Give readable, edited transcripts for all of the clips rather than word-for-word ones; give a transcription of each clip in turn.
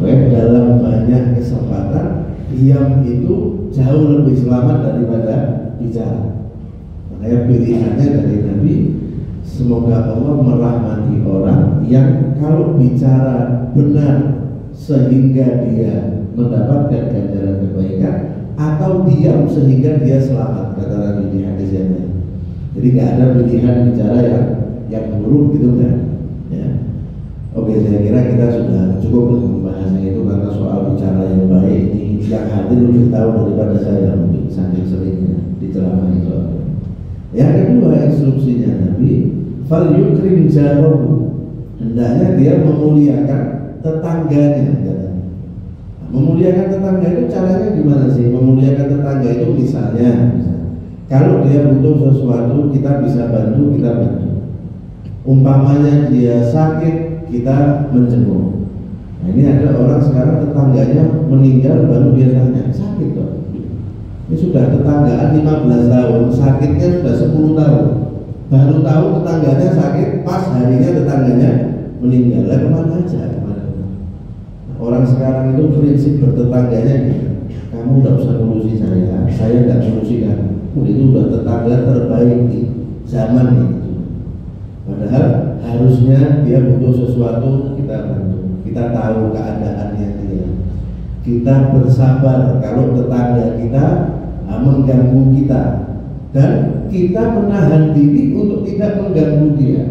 Dalam banyak kesempatan diam itu jauh lebih selamat daripada bicara. Makanya pilihannya dari Nabi, semoga Allah merahmati orang yang kalau bicara benar sehingga dia mendapatkan ganjaran kebaikan, atau diam sehingga dia selamat, kata Nabi di hadis yang lain. Jadi nggak ada pilihan bicara yang buruk gitu kan? Ya. Oke, saya kira kita sudah cukup membahasnya itu, karena soal bicara yang baik ini yang hadir lebih tahu daripada saya mungkin, saking seringnya diceramahi soalnya. Yang kedua, instruksinya Nabi, fal yukrim jarahu, hendaknya dia memuliakan tetangganya. Memuliakan tetangga itu caranya gimana sih? Memuliakan tetangga itu misalnya kalau dia butuh sesuatu kita bisa bantu, kita bantu. Umpamanya dia sakit, kita menjenguk. Nah, ini ada orang sekarang tetangganya meninggal baru dia tanya, sakit kok? Ini sudah tetanggaan 15 tahun, sakitnya sudah 10 tahun. Baru tahu tetangganya sakit pas harinya tetangganya meninggal. Lah kemana aja? Orang sekarang itu prinsip bertetangganya gitu. Kamu tidak usah ngurusi saya tidak ngurusi kamu. Itu udah tetangga terbaik di zaman ini. Padahal harusnya dia butuh sesuatu kita bantu, kita tahu keadaannya dia, kita bersabar kalau tetangga kita mengganggu kita, dan kita menahan diri untuk tidak mengganggu dia.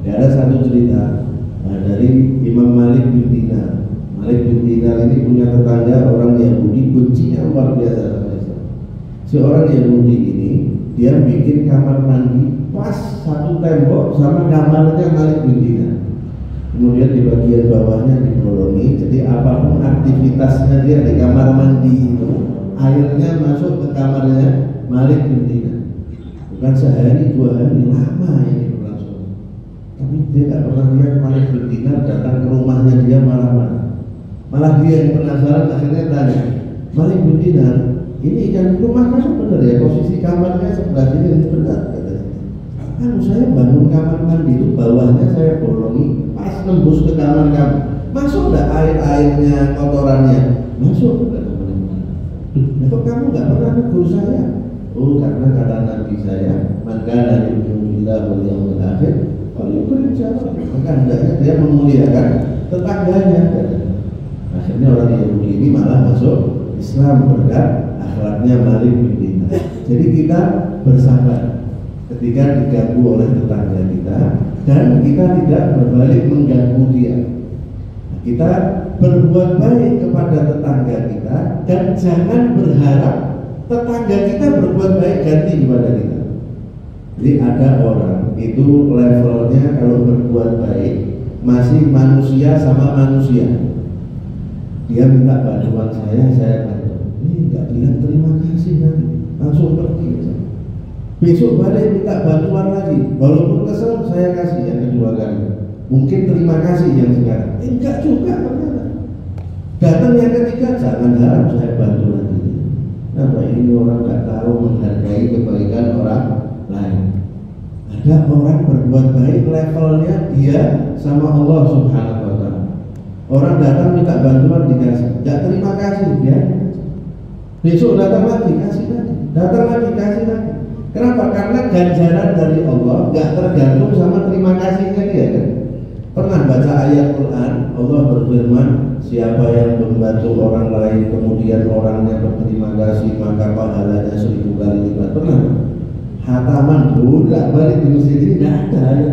Ada satu cerita dari Imam Malik bin Dinar. Malik bin Dinar ini punya tetangga orang Yahudi, bencinya luar biasa sama Islam. Si orang Yahudi ini dia bikin kamar mandi pas satu tembok sama kamarnya Malik bin Dinar. Kemudian di bagian bawahnya dibolongi, jadi apapun aktivitasnya dia di kamar mandi itu, airnya masuk ke kamarnya Malik bin Dinar. Bukan sehari, 2 hari, lama ini berlangsung. Tapi dia tidak pernah lihat Malik bin Dinar datang ke rumahnya dia marah-marah. Malah dia yang penasaran, akhirnya tanya, Malik bin Dinar, ini kan rumah kamu benar ya, posisi kamarnya sebelah sini, ini benar katanya. Saya bangun kamar mandi itu bawahnya saya bolongi, pas nembus ke kamar kamu, masuk enggak air-airnya, kotorannya? Masuk. Nah, kok kamu nggak pernah negur saya? Oh, karena kata Nabi saya, maka Nabi Muhammad wal yaumil akhir, kalau yukrim jarahu, maka hendaknya dia memuliakan tetangganya. Akhirnya orang Yahudi ini malah masuk Islam berkat akhlaknya Malik bin Dinar. Jadi kita bersabar ketika diganggu oleh tetangga kita, dan kita tidak berbalik mengganggu dia. Kita berbuat baik kepada tetangga kita, dan jangan berharap tetangga kita berbuat baik ganti kepada kita. Jadi ada orang itu levelnya kalau berbuat baik masih manusia sama manusia. Dia minta bantuan saya bantu. Ini nggak bilang terima kasih nanti, langsung pergi aja. Besok balik minta bantuan lagi, walaupun kesel saya kasih yang kedua kali. Mungkin terima kasih yang sekarang. Enggak juga ternyata. Datang yang ketiga, jangan harap saya bantu lagi. Kenapa ini orang nggak tahu menghargai kebaikan orang lain? Ada orang berbuat baik levelnya dia sama Allah Subhanahu wa Ta'ala. Orang datang minta bantuan dikasih, nggak terima kasih ya. Besok datang lagi kasih lagi, datang lagi kasih lagi. Kenapa? Karena ganjaran dari Allah nggak tergantung sama terima kasihnya dia kan. Pernah baca ayat Quran, Allah berfirman, siapa yang membantu orang lain kemudian orangnya berterima kasih maka pahalanya 1000 kali lipat. Pernah? Hataman bolak balik di masjid ini nggak ada ya.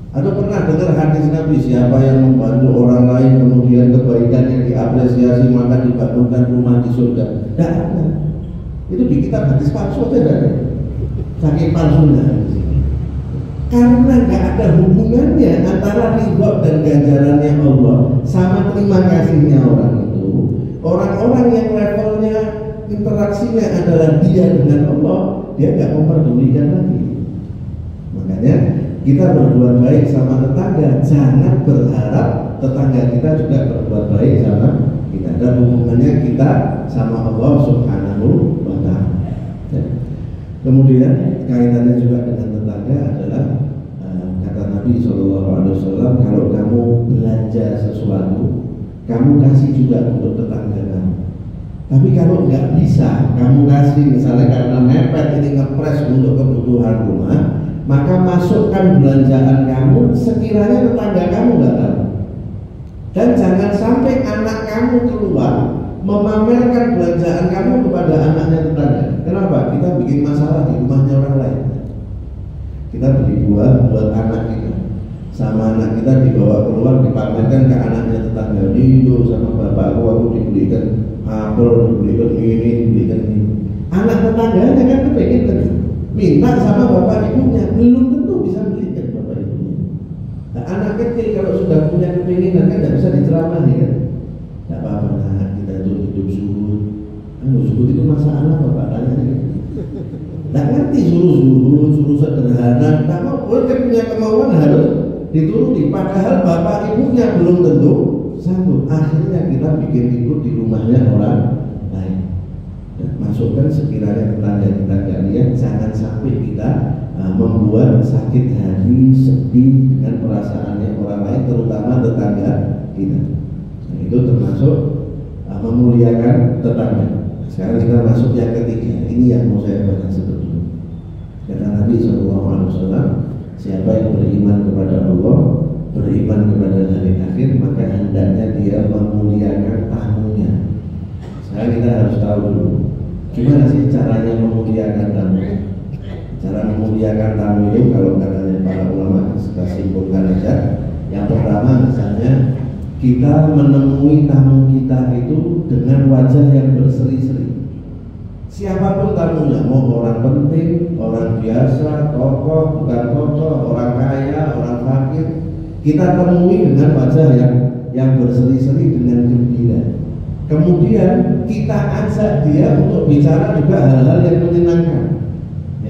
Atau pernah dengar hadis Nabi, siapa yang membantu orang lain kemudian kebaikan yang diapresiasi maka dibangunkan rumah di surga? Tidak ada. Itu di kitab hadis palsu aja ada. Saking palsunya. Karena nggak ada hubungannya antara ridho dan ganjarannya Allah sama terima kasihnya orang itu. Orang-orang yang levelnya interaksinya adalah dia dengan Allah, dia nggak memperdulikan lagi. Makanya kita berbuat baik sama tetangga, jangan berharap tetangga kita juga berbuat baik sama kita. Dan hubungannya kita sama Allah Subhanahu wa Ta'ala. Kemudian kaitannya juga dengan tetangga adalah kata Nabi SAW, kalau kamu belanja sesuatu kamu kasih juga untuk tetangga kamu. Tapi kalau nggak bisa kamu kasih, misalnya karena mepet ini ngepres untuk kebutuhan rumah, maka masukkan belanjaan kamu sekiranya tetangga kamu nggak tahu. Dan jangan sampai anak kamu keluar memamerkan belanjaan kamu kepada anaknya tetangga. Kenapa? Kita bikin masalah di rumahnya orang lain. Kita beli buah buat anak kita, sama anak kita dibawa keluar dipamerkan ke anaknya tetangga. Itu sama bapakku aku dibelikan apel, dibelikan ini, dibelikan ini. Anak tetangganya kan kepengen kan minta sama bapak ibunya, belum tentu bisa belikan bapak ibunya. Nah, anak kecil kalau sudah punya kepinginan kan tidak bisa diceramahi kan. Tidak apa-apa, nah, kita itu hidup zuhud. Zuhud itu masalah apa Pak? Tanya kan. Tidak ngerti suruh zuhud, suruh sederhana. Tidak mau, kan punya kemauan harus dituruti. Padahal bapak ibunya belum tentu sanggup. Akhirnya kita bikin ribut di rumahnya orang lain. Dan masukkan sekiranya tetangga kita gak lihat, jangan sampai kita membuat sakit hati, sedih dengan perasaannya orang lain, terutama tetangga kita. Nah, itu termasuk memuliakan tetangga. Sekarang kita masuk yang ketiga. Ini yang mau saya bahas sebetulnya. Kata Nabi SAW, siapa yang beriman kepada Allah, beriman kepada hari akhir, maka hendaknya dia memuliakan tamunya. Sekarang kita harus tahu dulu, gimana sih caranya memuliakan tamu. Cara memuliakan tamu itu kalau katanya para ulama, kita simpulkan aja. Yang pertama misalnya kita menemui tamu kita itu dengan wajah yang berseri-seri. Siapapun tamunya, mau orang penting, orang biasa, tokoh, bukan tokoh, orang kaya, orang fakir, kita temui dengan wajah yang berseri-seri dengan gembira. Kemudian kita ajak dia untuk bicara juga hal-hal yang menyenangkan.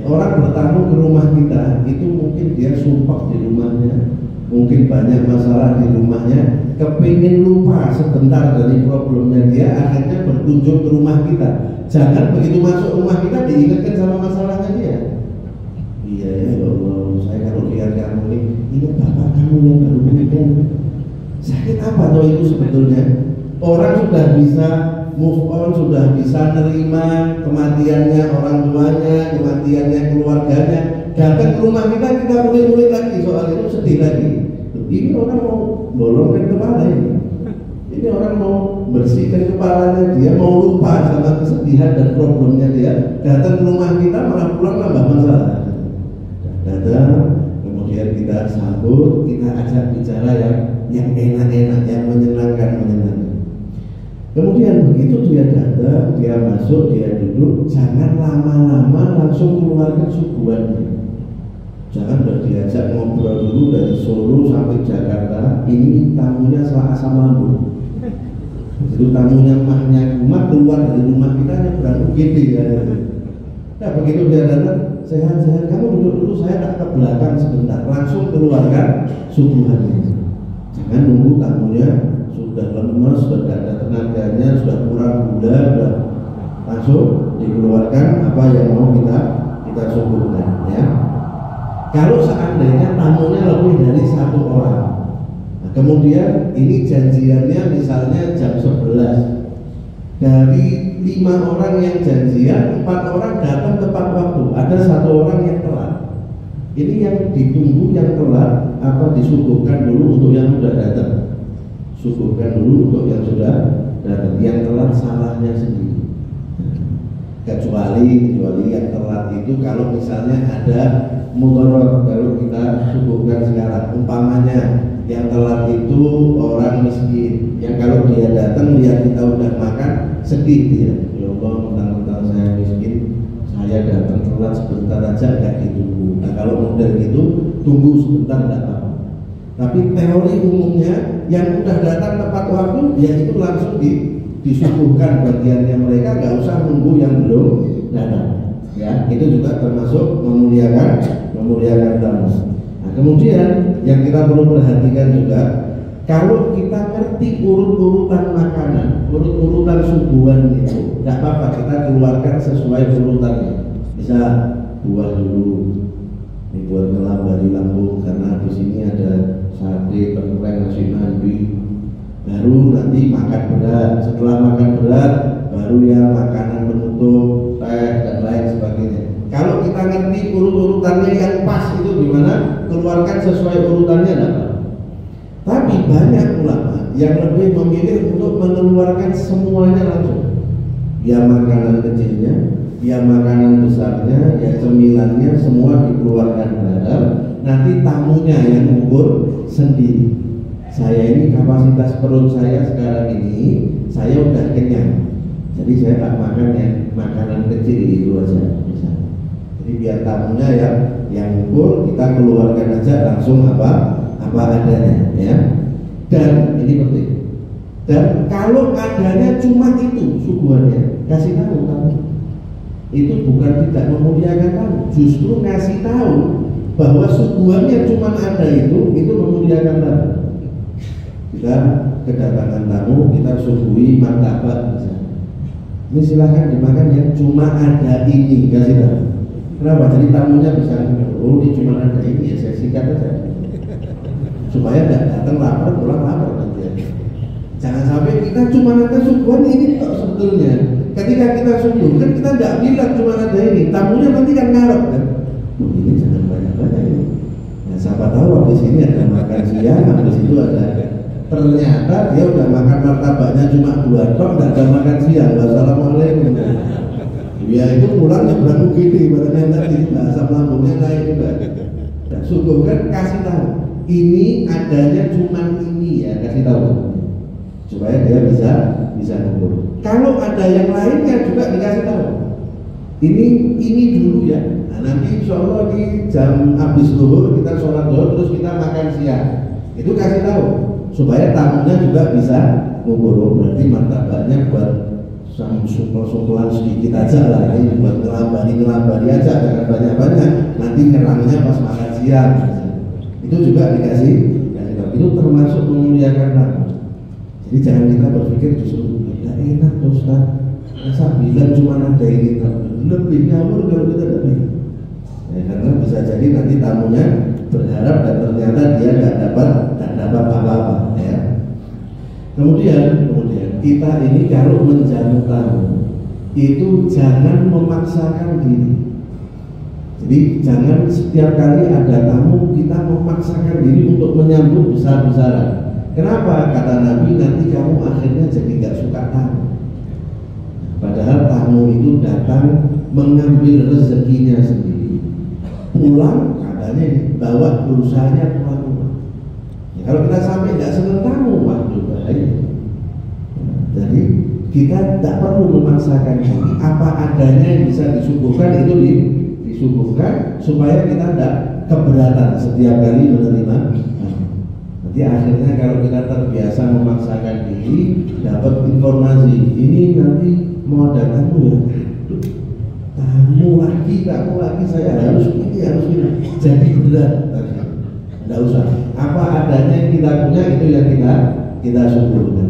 Orang bertamu ke rumah kita, itu mungkin dia sumpah di rumahnya, mungkin banyak masalah di rumahnya, kepingin lupa sebentar dari problemnya dia, akhirnya berkunjung ke rumah kita. Jangan begitu masuk rumah kita diingatkan sama masalahnya dia. Iya ya Allah, saya kalau lihat kamu ini, ingat bapak kamu yang baru menikah. Sakit apa toh itu sebetulnya? Orang sudah bisa move on, sudah bisa nerima kematiannya orang tuanya, kematiannya keluarganya. Datang ke rumah kita kulik-kulik lagi soal itu, sedih lagi. Ini orang mau bolongkan kepala ini. Ini orang mau bersihkan kepalanya, dia mau lupa sama kesedihan dan problemnya dia. Datang ke rumah kita malah pulang nambah masalah. Datang, kemudian kita sambut, kita ajak bicara yang enak-enak, yang menyenangkan. Kemudian begitu dia datang, dia masuk, dia duduk, jangan lama-lama langsung keluarkan suguhannya. Jangan udah diajak ngobrol dulu dari Solo sampai Jakarta, ini tamunya setelah asam lambung. Itu tamunya mahnya umat keluar dari rumah kita nyebrang UGD ya. Nah begitu dia datang, sehat-sehat, kamu duduk dulu, saya tak ke belakang sebentar, langsung keluarkan suguhannya. Jangan nunggu tamunya sudah lemes, sudah tidak ada tenaganya, sudah kurang gula, sudah langsung dikeluarkan apa yang mau kita suguhkan ya. Kalau seandainya tamunya lebih dari satu orang, nah, kemudian ini janjiannya misalnya jam 11, dari 5 orang yang janjian, 4 orang datang tepat waktu, ada 1 orang yang telat. Ini yang ditunggu yang telat apa disuguhkan dulu untuk yang sudah datang. Suguhkan dulu untuk yang sudah datang, yang telat salahnya sendiri. Kecuali yang telat itu kalau misalnya ada mudarat, kalau kita suguhkan sekarang, umpamanya yang telat itu orang miskin, yang kalau dia datang lihat kita udah makan sedih dia, ya Allah mentang-mentang saya miskin, saya datang telat sebentar aja nggak ditunggu. Nah kalau model itu tunggu sebentar nggak apa-apa. Tapi teori umumnya yang udah datang tepat waktu, ya itu langsung disuguhkan bagiannya mereka, nggak usah nunggu yang belum datang. Ya, itu juga termasuk memuliakan tamu. Nah, kemudian yang kita perlu perhatikan juga, kalau kita ngerti urut-urutan makanan, urut-urutan suguhan itu, nggak apa-apa kita keluarkan sesuai urutannya. Bisa buah dulu, ini buat melambari lambung karena di sini ada sate, tengkleng, nasi mandi. baru nanti makan berat. Setelah makan berat, baru ya makanan penutup, teh dan lain sebagainya. Kalau kita ngerti urut-urutannya yang pas itu gimana, keluarkan sesuai urutannya dapat. Tapi banyak ulama yang lebih memilih untuk mengeluarkan semuanya langsung. Ya makanan kecilnya, ya makanan besarnya, ya cemilannya semua dikeluarkan dalam. Nanti tamunya yang mengukur sendiri. Saya ini kapasitas perut saya sekarang ini, saya udah kenyang. Jadi saya tak makan yang makanan kecil itu aja misalnya. Jadi biar tamunya yang mengukur, kita keluarkan aja langsung apa adanya ya. Dan ini penting. Dan kalau adanya cuma itu suguhannya, kasih tahu tamu. Itu bukan tidak memuliakan tamu, justru ngasih tahu bahwa suguhannya cuma ada itu memuliakan tamu. Kita kedatangan tamu, kita suguhi martabak misalnya. Ini silahkan dimakan ya, cuma ada ini, kasih tahu. Kenapa? Jadi tamunya bisa, oh ini cuma ada ini ya, saya singkat aja. Supaya nggak datang lapar, pulang lapar nanti ya. Jangan sampai kita cuma ada suguhan ini kok sebetulnya. Ketika kita suguhkan, kita nggak bilang cuma ada ini, tamunya nanti kan ngarep kan. Ini jangan banyak-banyak ini. Nah, siapa tahu habis ini ada makan siang, habis itu ada. Ternyata dia udah makan martabaknya cuma 2 tok, nggak ada makan siang. Wassalamualaikum. Ya itu pulang nyebrang gini, badannya tadi asam lambungnya naik juga. Dan suguhkan kasih tahu. Ini adanya cuma ini ya, kasih tahu supaya dia bisa ngukur. Kalau ada yang lainnya juga dikasih tahu. Ini dulu ya. Nah, nanti insya Allah di jam habis zuhur kita sholat zuhur terus kita makan siang. Itu kasih tahu supaya tamunya juga bisa ngukur. Berarti martabaknya buat sungkelan sedikit aja lah, ini buat ngelambani aja, jangan banyak-banyak. Nanti nyerangnya pas makan siang. Itu juga dikasih tahu. Itu termasuk memuliakan tamu. Jadi jangan kita berpikir justru tidak enak Ustaz. Masa bilang cuma ada ini, lebih ngawur kalau kita tidak bilang. Ya, karena bisa jadi nanti tamunya berharap dan ternyata dia tidak dapat apa-apa. Ya. Kemudian kita ini kalau menjamu tamu itu jangan memaksakan diri. Jadi jangan setiap kali ada tamu kita memaksakan diri untuk menyambut besar-besaran. Kenapa? Kata Nabi, nanti kamu akhirnya jadi gak suka tamu. Padahal tamu itu datang mengambil rezekinya sendiri. Pulang katanya bawa dosanya pulang rumah. Ya, kalau kita sampai gak senang tamu, waduh bahaya. Jadi kita tidak perlu memaksakan diri. Apa adanya yang bisa disuguhkan itu disuguhkan supaya kita tidak keberatan setiap kali menerima. Nanti akhirnya kalau kita terbiasa memaksakan diri, dapat informasi ini nanti mau ada tamu ya, tamu lagi saya harus ini jadi berat. Tidak usah. Apa adanya yang kita punya itu yang kita syukurkan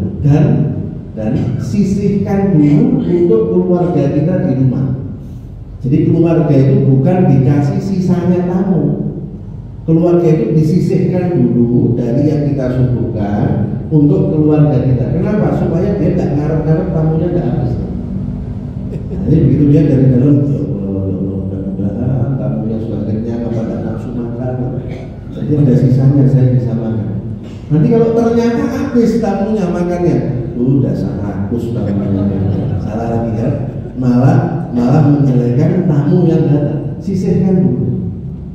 dan sisihkan dulu untuk keluarga kita di rumah. Jadi keluarga itu bukan dikasih sisanya tamu. Keluarga itu disisihkan dulu dari yang kita syukurkan untuk keluarga kita. Kenapa? Supaya dia tidak ngarep-ngarep tamunya tidak habis. Nah, jadi begitu dia dari dalam, mudah-mudahan tamunya sudah kenyang apa tidak nafsu makan. Jadi ada sisanya saya bisa makan. Nanti kalau ternyata habis tamunya makannya, udah rakus tamunya, salah lagi ya. Malah menjelekkan tamu yang datang. Sisihkan dulu.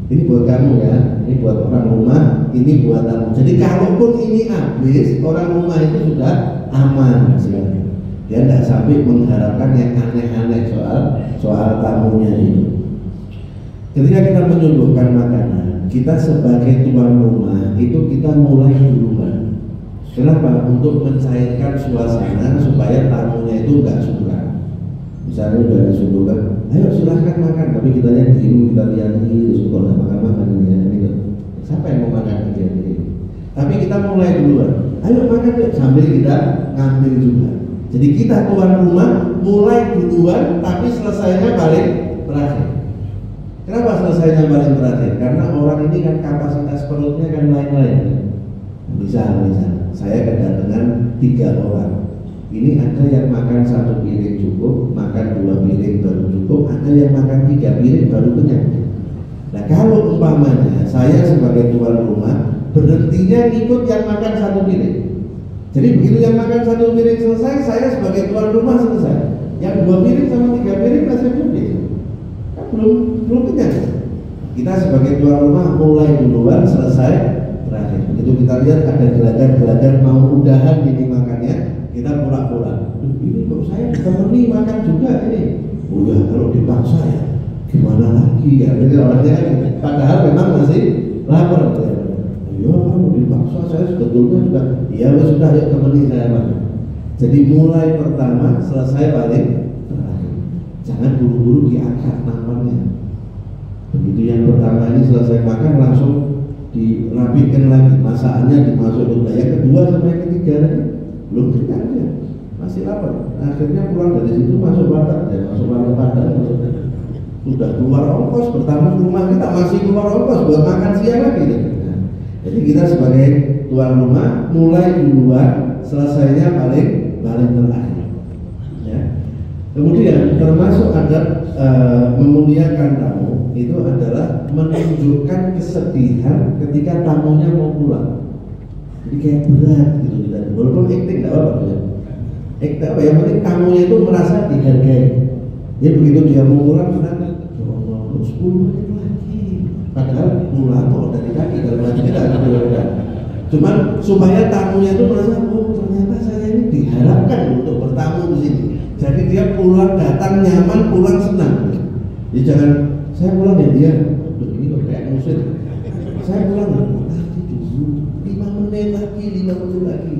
Ini buat kamu ya, ini buat orang rumah, ini buat tamu. Jadi kalaupun ini habis, orang rumah itu sudah aman. Dia tidak sampai mengharapkan yang aneh-aneh soal tamunya ini. Ketika kita menyuguhkan makanan, kita sebagai tuan rumah itu kita mulai duluan. Kenapa? Untuk mencairkan suasana supaya tamunya itu nggak suka. Misalnya udah disuguhkan, ayo silahkan makan, tapi kita diem, kita lihat terus kok nggak makan ini. Siapa yang mau makan ini? Tapi kita mulai duluan, ayo makan yuk, sambil kita ngambil juga. Jadi kita tuan rumah mulai duluan, tapi selesainya paling terakhir. Kenapa selesainya paling terakhir? Karena orang ini kan kapasitas perutnya kan lain-lain. Bisa. saya kedatangan 3 orang. Ini ada yang makan 1 piring cukup, makan 2 piring baru cukup, ada yang makan 3 piring baru kenyang. Nah kalau umpamanya saya sebagai tuan rumah berhentinya ikut yang makan 1 piring, jadi begitu yang makan 1 piring selesai, saya sebagai tuan rumah selesai. Yang 2 piring sama 3 piring masih cukup, kan belum kenyang. Kita sebagai tuan rumah mulai duluan, selesai terakhir. Begitu kita lihat ada gelagat-gelagat mau udahan ini makannya, kita pulang-pulang. Ini kok saya ditemani makan juga ini. Oh ya kalau dipaksa ya gimana lagi ya. Jadi orangnya kan padahal memang masih lapar. Ya kalau dipaksa saya sebetulnya sudah. Ya sudah yuk temani saya makan. Jadi mulai pertama selesai paling terakhir. Jangan buru-buru diangkat namanya. Begitu yang pertama ini selesai makan langsung dirapikan lagi, masakannya dimasukkan. Yang kedua sampai yang ketiga lagi belum kenyang ya, masih lapar. Akhirnya pulang dari situ masuk Padang, masuk warung Padang, sudah keluar ongkos, bertamu ke rumah kita masih keluar ongkos buat makan siang lagi. Nah, jadi kita sebagai tuan rumah mulai duluan, selesainya paling terakhir. Ya. Kemudian termasuk adab memuliakan tamu itu adalah menunjukkan kesedihan ketika tamunya mau pulang. Jadi kayak berat gitu kita. Walaupun acting tidak apa-apa ya. Acting apa? Yang penting tamunya itu merasa dihargai. Jadi begitu dia mau pulang sudah, ya Allah, 10 menit lagi. Padahal pulang kok dari kaki kalau lagi tidak ada. Cuman supaya tamunya itu merasa, oh ternyata saya ini diharapkan untuk bertamu di sini. Jadi dia pulang datang nyaman, pulang senang. Jadi jangan saya pulang ya dia, ini kok kayak musik. Saya pulang nanti dulu 5 menit lagi.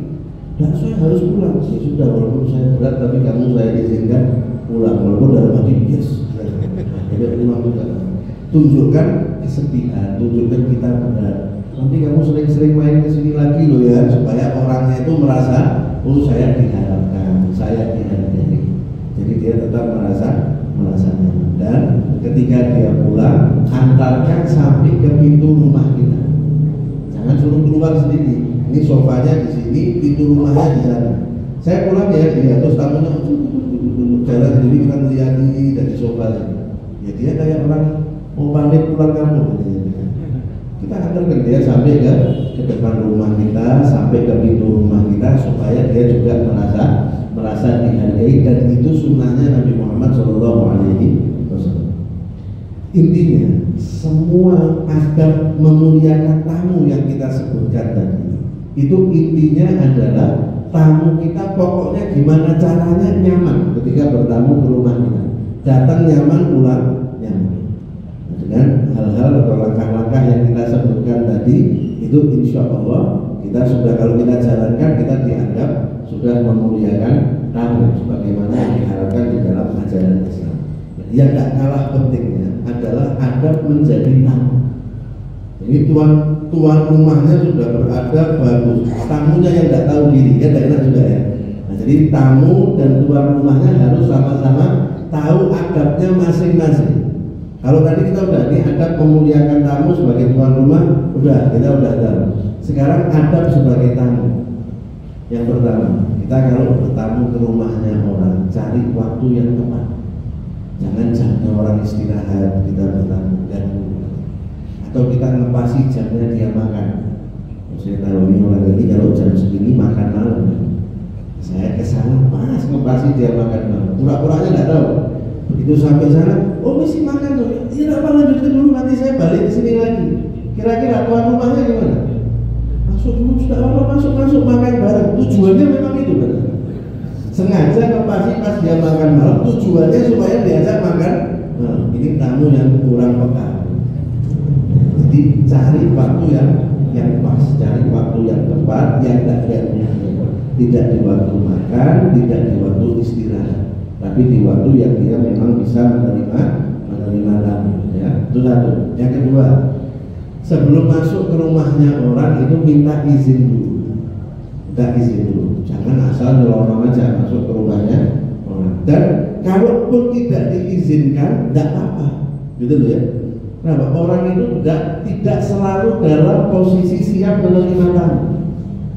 Dan saya harus pulang. Ya sudah walaupun saya berat tapi kamu saya izinkan pulang walaupun dalam hati yes. Jadi tunjukkan kesedihan, tunjukkan kita berat. Nanti kamu sering-sering main ke sini lagi loh ya, supaya orangnya itu merasa, oh saya diharapkan, saya dihargai. Jadi dia tetap merasa nyaman. Dan ketika dia pulang, antarkan sampai ke pintu rumah kita. Jangan suruh keluar sendiri. Ini sofanya di sini, pintu rumahnya di sana. Saya pulang ya, dia terus tamunya jalan sendiri kita melihat dari sofa. Ya dia kayak orang mau pamit pulang kampung. Kita antarkan dia sampai ke depan rumah kita, sampai ke pintu rumah kita supaya dia juga merasa dihargai, dan itu sunnahnya Nabi Muhammad SAW. Intinya semua adab memuliakan tamu yang kita sebutkan tadi itu intinya adalah tamu kita pokoknya gimana caranya nyaman ketika bertamu ke rumah kita, datang nyaman, pulang nyaman. Dengan hal-hal atau langkah-langkah yang kita sebutkan tadi itu insya Allah kita sudah, kalau kita jalankan kita dianggap sudah memuliakan tamu sebagaimana yang diharapkan di dalam ajaran Islam. Yang tidak kalah pentingnya adalah adab menjadi tamu. Ini tuan rumahnya sudah beradab bagus, tamunya yang tidak tahu diri ya tidak enak juga ya. Nah, jadi tamu dan tuan rumahnya harus sama-sama tahu adabnya masing-masing. Kalau tadi kita udah ini adab memuliakan tamu sebagai tuan rumah, kita udah tahu. Sekarang adab sebagai tamu. Yang pertama, kita kalau bertamu ke rumahnya orang, cari waktu yang tepat. Jangan jamnya orang istirahat kita bertamu dan atau kita ngepasi jamnya dia makan. Saya taruh ini orang ini kalau jam segini makan malam. Saya kesana pas ngepasi dia makan malam. Pura-puranya nggak tahu. Begitu sampai sana, oh mesti makan tuh. Iya apa lanjutkan dulu, nanti saya balik ke sini lagi. Kira-kira tuan rumahnya gimana? Masuk dulu, sudah apa masuk makan bareng. Tujuannya memang itu kan. Sengaja ngepasi pas dia makan malam, tujuannya supaya diajak makan. Nah, ini tamu yang kurang peka. Jadi cari waktu yang pas, cari waktu yang tepat, yang tidak di waktu makan, tidak di waktu istirahat, tapi di waktu yang dia memang bisa menerima tamu. Ya, itu satu. Yang kedua, sebelum masuk ke rumahnya orang itu minta izin dulu. Jangan asal nyelonong aja masuk ke rumahnya orang. Dan kalaupun tidak diizinkan, tidak apa-apa, gitu loh ya. Kenapa? Orang itu tidak selalu dalam posisi siap menerima tamu.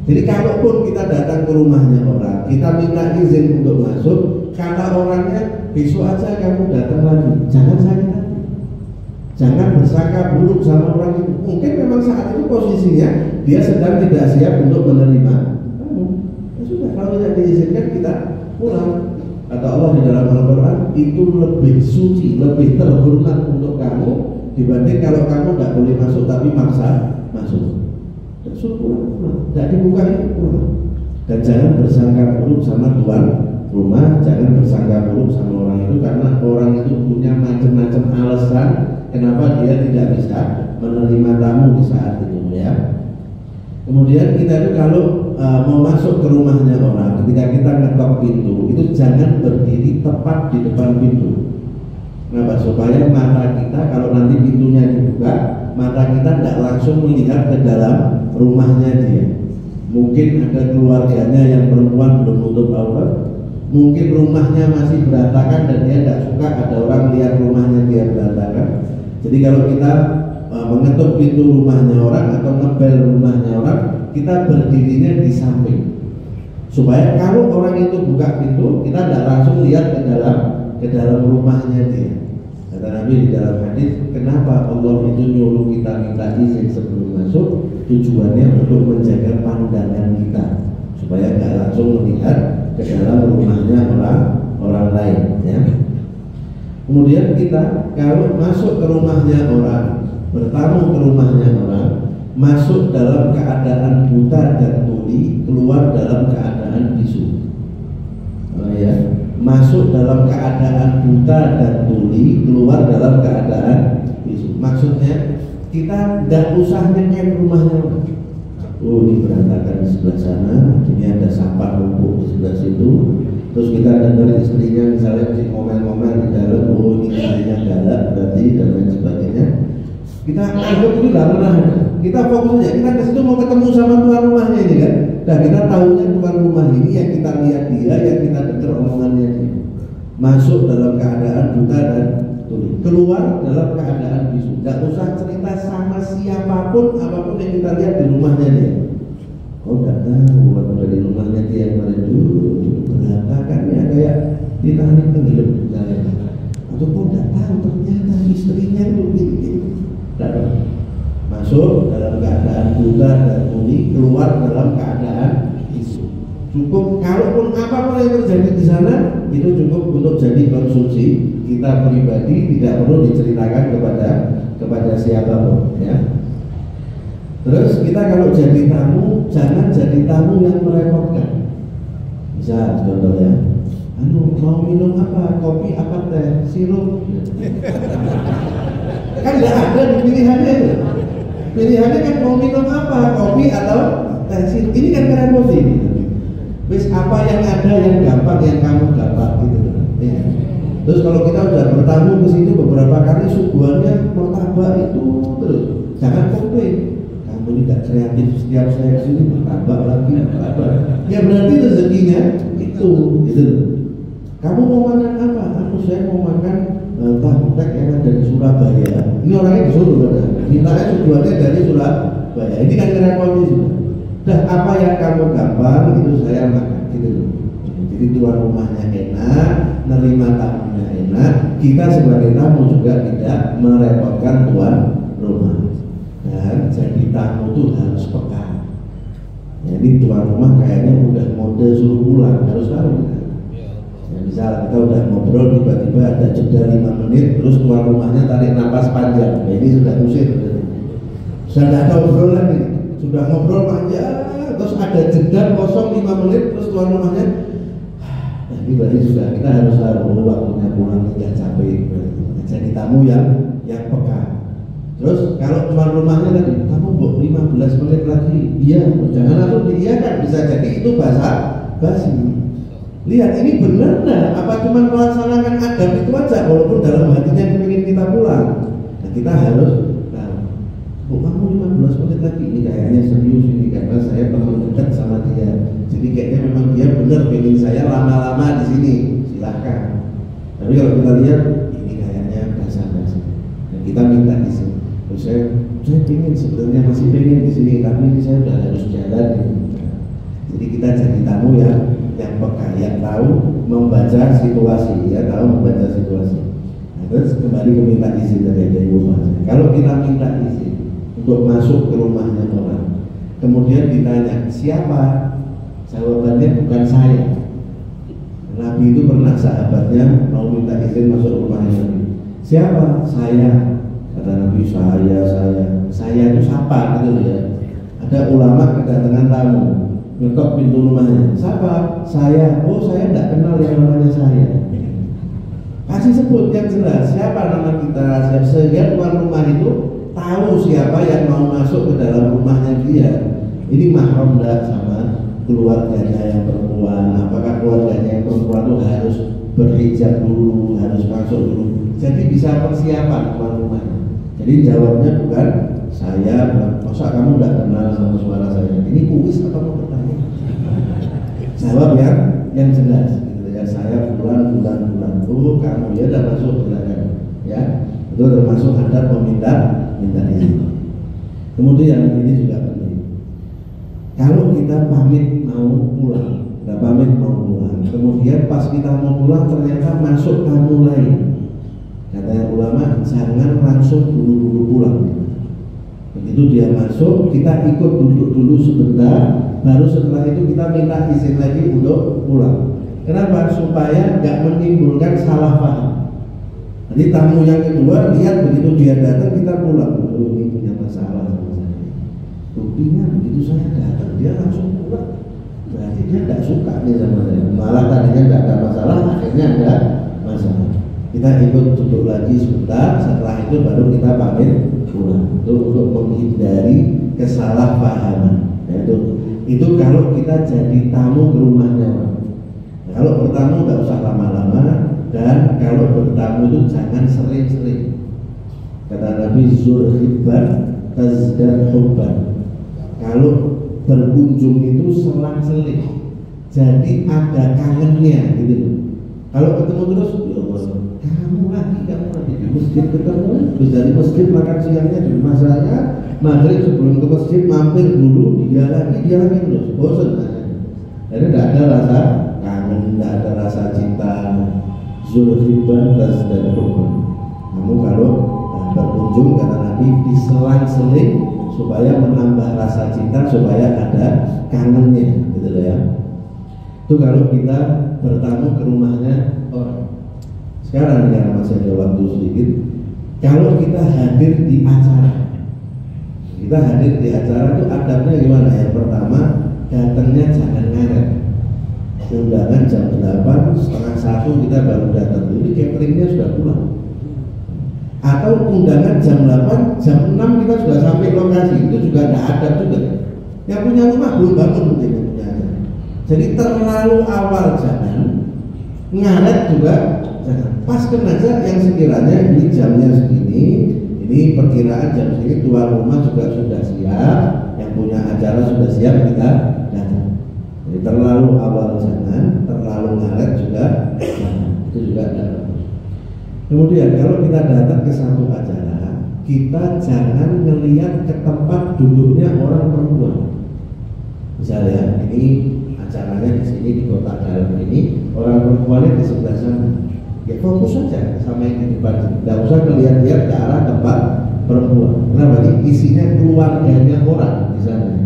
Jadi kalaupun kita datang ke rumahnya orang, kita minta izin untuk masuk, kata orangnya besok aja kamu datang lagi, jangan sakit hati, jangan bersangka buruk sama orang itu. Mungkin memang saat itu posisinya dia sedang tidak siap untuk menerima kamu. Ya sudah, kalau tidak diizinkan kita pulang. Kata Allah di dalam Al-Quran, itu lebih suci, lebih terhormat untuk kamu dibanding kalau kamu tidak boleh masuk tapi maksa masuk. Suruh pulang, tidak dibuka itu pulang. Dan jangan bersangka buruk sama tuan rumah, jangan bersangka buruk sama orang itu, karena orang itu punya macam-macam alasan kenapa dia tidak bisa menerima tamu di saat itu, ya. Kemudian kita itu kalau mau masuk ke rumahnya orang, ketika kita ngetok pintu, itu jangan berdiri tepat di depan pintu. Kenapa? Supaya mata kita kalau nanti pintunya dibuka, mata kita tidak langsung melihat ke dalam rumahnya dia. Mungkin ada keluarganya yang perempuan belum nutup aurat, mungkin rumahnya masih berantakan dan dia tidak suka ada orang lihat rumahnya dia berantakan. Jadi kalau kita mengetuk pintu rumahnya orang atau ngebel rumahnya orang, kita berdirinya di samping, supaya kalau orang itu buka pintu, kita tidak langsung lihat ke dalam rumahnya dia. Kata Nabi di dalam hadis, kenapa Allah itu nyuruh kita minta izin sebelum masuk? Tujuannya untuk menjaga pandangan kita, supaya nggak langsung melihat ke dalam rumahnya orang lain, ya. Kemudian kita kalau masuk ke rumahnya orang, bertamu ke rumahnya orang, masuk dalam keadaan buta dan tuli, keluar dalam keadaan bisu. Ya, masuk dalam keadaan buta dan tuli, keluar dalam keadaan bisu. Maksudnya kita tidak usah nyentuh rumahnya orang. Oh, ini berantakan di sebelah sana, ini ada sampah numpuk di sebelah situ. Terus kita dengar istrinya misalnya si ngomel-ngomel di dalam, oh ini istrinya galak berarti, dan lain sebagainya. Kita anggap itu tidak pernah ada. Kita fokus aja, kita ke situ mau ketemu sama tuan rumahnya ini kan. Dan kita tahunya tuan rumah ini yang kita lihat dia, yang kita dengar omongannya dia. Masuk dalam keadaan buta dan tuli, keluar dalam keadaan bisu. Tidak usah cerita sama siapapun, apapun yang kita lihat di rumahnya dia. Kau tidak tahu waktu dari rumahnya dia yang kemarin dulu berantakan ya, kayak ditarik tenggelam misalnya. Atau kau tidak tahu ternyata istrinya itu begini. Masuk dalam keadaan buta dan tuli, keluar dalam keadaan bisu. Cukup, kalaupun apapun yang terjadi di sana, itu cukup untuk jadi konsumsi kita pribadi, tidak perlu diceritakan kepada siapapun, ya. Terus kita kalau jadi tamu, jangan jadi tamu yang merepotkan. Misal contohnya, mau minum apa? Kopi apa teh? Sirup? Kan tidak ada di pilihannya itu. Pilihannya kan mau minum apa? Kopi atau teh sirup? Ini kan merepoti. Wis apa yang ada yang gampang, yang kamu dapat gitu. Ya. Terus kalau kita udah bertamu ke situ beberapa kali, suguhannya martabak itu terus, jangan komplain. Kamu ini tidak kreatif, setiap saya kesini martabak lagi, martabak. Ya berarti rezekinya itu, gitu. Kamu mau makan apa? Saya mau makan tahu tek yang ada di Surabaya. Ini orangnya di Solo kan? Mintanya suguhannya dari Surabaya. Ini kan repotnya juga. Dah apa yang kamu gampang itu saya makan, gitu loh. Jadi tuan rumahnya enak, nerima tamunya enak, kita sebagai tamu juga tidak merepotkan tuan rumah. Dan jadi tamu itu harus peka. Jadi tuan rumah kayaknya udah mode suruh pulang, harus tahu kita. Ya, misal kita udah ngobrol, tiba-tiba ada jeda 5 menit, terus tuan rumahnya tarik napas panjang, nah, ini sudah usir. Sudah tidak tahu obrolan nih, sudah ngobrol panjang, terus ada jeda kosong 5 menit, terus tuan rumahnya, ini berarti sudah, kita harus tahu waktunya pulang, tidak capek. Jadi tamu yang peka. Terus kalau tuan rumahnya tadi, kamu mau 15 menit lagi, iya, jangan langsung diiyakan, bisa jadi itu basi. Lihat ini benar nggak? Apa cuma melaksanakan adab itu aja, walaupun dalam hatinya ingin kita pulang. Nah, kita harus tahu, kamu 15 menit lagi, ini kayaknya serius ini karena saya teman dekat sama dia. Jadi kayaknya memang dia benar pengen saya lama-lama di sini, silahkan. Tapi kalau kita lihat ini kayaknya basa-basi, dan kita minta di sini. Terus saya pengen sebenarnya masih pengen di sini, tapi ini saya udah harus jalan. Jadi kita jadi tamu yang peka, yang tahu membaca situasi, ya tahu membaca situasi. Nah, terus kembali ke minta izin dari rumah. Kalau kita minta izin untuk masuk ke rumahnya orang, kemudian ditanya siapa, jawabannya bukan saya. Nabi itu pernah sahabatnya mau minta izin masuk ke rumahnya Nabi. Siapa? Saya. Kata Nabi, saya itu siapa gitu ya. Ada ulama kedatangan tamu, ngetok pintu rumahnya. Siapa? Saya. Oh, saya tidak kenal yang namanya saya. Kasih sebut yang jelas siapa nama kita, sehingga tuan rumah itu tahu siapa yang mau masuk ke dalam rumahnya dia. Ini mahram enggak sama keluarganya yang perempuan? Apakah keluarganya yang perempuan itu harus berhijab dulu, harus masuk dulu? Jadi bisa persiapan tuan rumahnya. Jadi jawabnya bukan saya, masa kamu tidak kenal sama suara saya? Ini kuis apa mau bertanya? Jawab yang jelas. Gitu ya, saya bulan. Oh, kamu ya sudah masuk silakan. Ya, itu termasuk adab minta izin. Kemudian ini juga penting. Kalau kita pamit mau pulang, kemudian pas kita mau pulang ternyata masuk tamu lain. Kata yang ulama, jangan langsung buru-buru pulang. Begitu dia masuk, kita ikut duduk dulu sebentar, baru setelah itu kita minta izin lagi untuk pulang. Kenapa? Supaya nggak menimbulkan salah paham. Jadi tamu yang kedua lihat begitu dia datang kita pulang. Oh, ini punya masalah sama saya. Buktinya begitu saya datang dia langsung pulang. Berarti dia nggak suka nih sama saya. Malah tadinya nggak ada masalah, akhirnya ada masalah. Kita ikut duduk lagi sebentar, setelah itu baru kita pamit pulang. Itu untuk menghindari kesalahpahaman. Itu kalau kita jadi tamu ke rumahnya orang. Kalau bertamu nggak usah lama-lama, dan kalau bertamu itu jangan sering-sering. Kata Nabi, zur hibban tazdad hubban. Kalau berkunjung itu selang-seling, jadi ada kangennya gitu. Kalau ketemu terus, kamu lagi di masjid ketemu, terus dari masjid makan siangnya di rumah saya, maghrib sebelum ke masjid mampir dulu, dia lagi terus, bosan. Jadi tidak ada rasa kangen, tidak ada rasa cinta. Zulhibban dan hubban. Namun kalau berkunjung kata Nabi diselang-seling supaya menambah rasa cinta, supaya ada kangennya, gitu ya. Itu kalau kita bertamu ke rumahnya orang. Sekarang yang masih ada waktu sedikit, kalau kita hadir di acara, itu adabnya gimana? Yang pertama, datangnya jangan ngaret. Undangan jam 8, setengah 1 kita baru datang. Jadi cateringnya sudah pulang. Atau undangan jam 8, jam 6 kita sudah sampai lokasi. Itu juga tidak adab juga. Yang punya rumah belum bangun mungkin punya. Jadi terlalu awal jangan, ngaret juga jangan. Paskan aja yang sekiranya ini jamnya segini, ini perkiraan jam segini, tuan rumah juga sudah siap, yang punya acara sudah siap, kita datang. Jadi terlalu awal jangan, terlalu ngaret juga jangan. Itu juga ada. Kemudian kalau kita datang ke satu acara, kita jangan melihat ke tempat duduknya orang perempuan. Misalnya ini acaranya di sini di kota dalam ini, orang perempuannya di sebelah sana. Ya fokus saja sama yang di depan. Tidak usah melihat-lihat ke arah tempat perempuan. Kenapa? Ini isinya keluarganya orang di sana.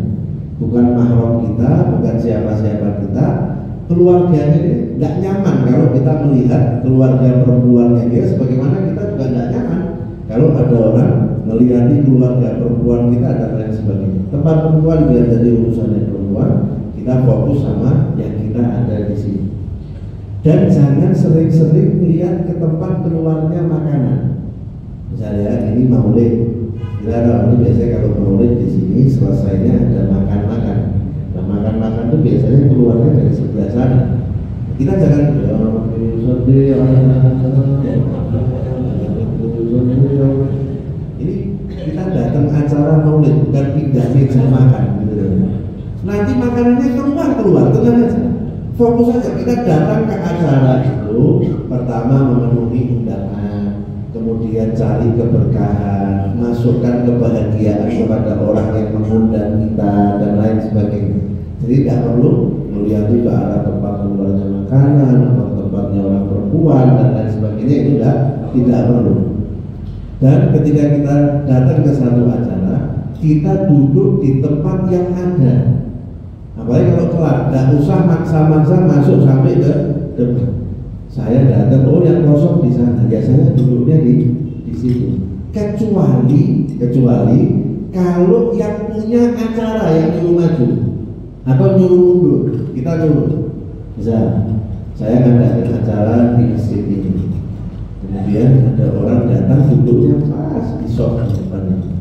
Bukan mahram kita, bukan siapa-siapa kita. Keluarganya ini tidak nyaman kalau kita melihat keluarga perempuannya dia, sebagaimana kita juga tidak nyaman kalau ada orang melihati keluarga perempuan kita dan lain sebagainya. Tempat perempuan biar jadi urusannya perempuan, kita fokus sama yang kita ada di sini. Dan jangan sering-sering lihat ke tempat keluarnya makanan. Misalnya ini maulid. Kita tahu ini biasanya kalau maulid di sini selesainya ada makan-makan. Nah makan-makan itu biasanya keluarnya dari sebelah sana. Kita jangan ini kita datang acara maulid bukan pindah meja makan gitu. Nanti makanannya keluar tenang aja. Fokus saja kita datang ke acara itu, pertama memenuhi undangan, kemudian cari keberkahan, masukkan kebahagiaan kepada orang yang mengundang kita dan lain sebagainya. Jadi tidak perlu melihat ke arah tempat keluarnya makanan atau tempatnya orang perempuan dan lain sebagainya, itu tidak perlu. Dan ketika kita datang ke satu acara, kita duduk di tempat yang ada. Apalagi kalau kelar, tidak usah maksa-maksa masuk sampai ke depan. Saya datang, oh yang kosong di sana, ya saya duduknya di situ. Kecuali kalau yang punya acara yang nyuruh maju atau nyuruh mundur, kita nyuruh. Misal saya ngadain acara di masjid ini, kemudian ada orang datang duduknya pas di sofa depannya.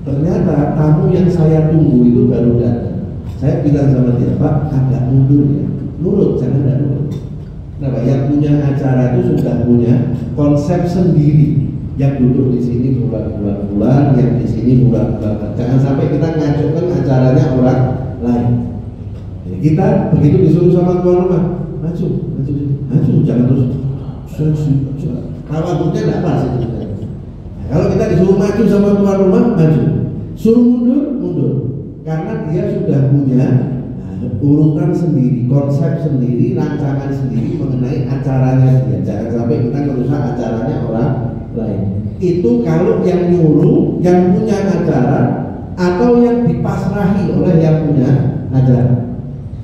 Ternyata tamu yang saya tunggu itu baru datang. Saya bilang sama dia, Pak, agak mundur ya. Nurut, jangan tidak nurut. Kenapa? Yang punya acara itu sudah punya konsep sendiri. Yang duduk di sini bulan-bulan, yang di sini bulan-bulan. Jangan sampai kita ngajukan acaranya orang lain. Jadi kita begitu disuruh sama tuan rumah, maju, jangan terus. Waktunya tidak pas itu. Nah, kalau kita disuruh maju sama tuan rumah, maju. Suruh mundur. Karena dia sudah punya urutan sendiri, konsep sendiri, rancangan sendiri mengenai acaranya dia. Jangan sampai kita merusak acaranya orang lain. Itu kalau yang nyuruh, yang punya acara, atau yang dipasrahi oleh yang punya acara.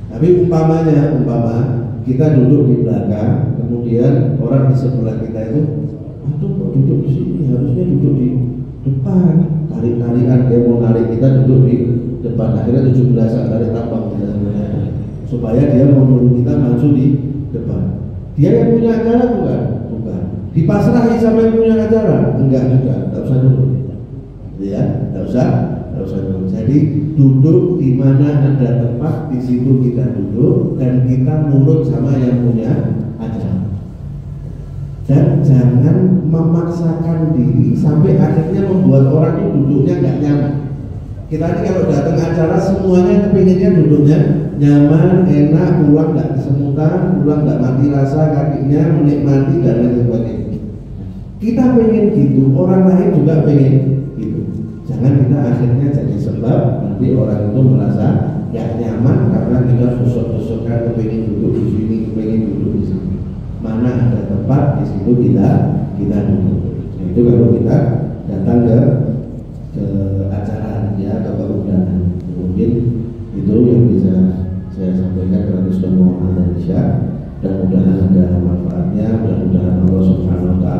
Tapi umpama kita duduk di belakang, kemudian orang di sebelah kita itu, aduh kok duduk di sini, harusnya duduk di depan. Tarik-tarikan, dia mau narik kita duduk di depan. Akhirnya 17-an tarik tampang supaya dia mau nyuruh kita maju di depan. Dia yang punya acara bukan. Dipasrahi sama yang punya acara? Enggak juga, tidak usah dulu. Ya, tidak usah dulu. Jadi duduk di mana ada tempat, di situ kita duduk dan kita nurut sama yang punya acara. Dan jangan memaksakan diri sampai akhirnya membuat orang itu duduknya nggak nyaman. Kita ini kalau datang acara semuanya kepinginnya duduknya nyaman, enak, pulang nggak kesemutan, pulang nggak mati rasa kakinya, menikmati dan lain sebagainya. Kita pengen gitu, orang lain juga pengen gitu. Jangan kita akhirnya jadi sebab nanti orang itu merasa nggak nyaman karena kita sosok-sosokkan kepingin duduk di sini, kepingin duduk di sini. Mana ada tempat di situ kita duduk. Nah, itu kalau kita datang ke acara ya atau ke undangan. Mungkin itu yang bisa saya sampaikan karena sudah mau Indonesia, dan mudah-mudahan ada manfaatnya, mudah-mudahan Allah Subhanahu wa taala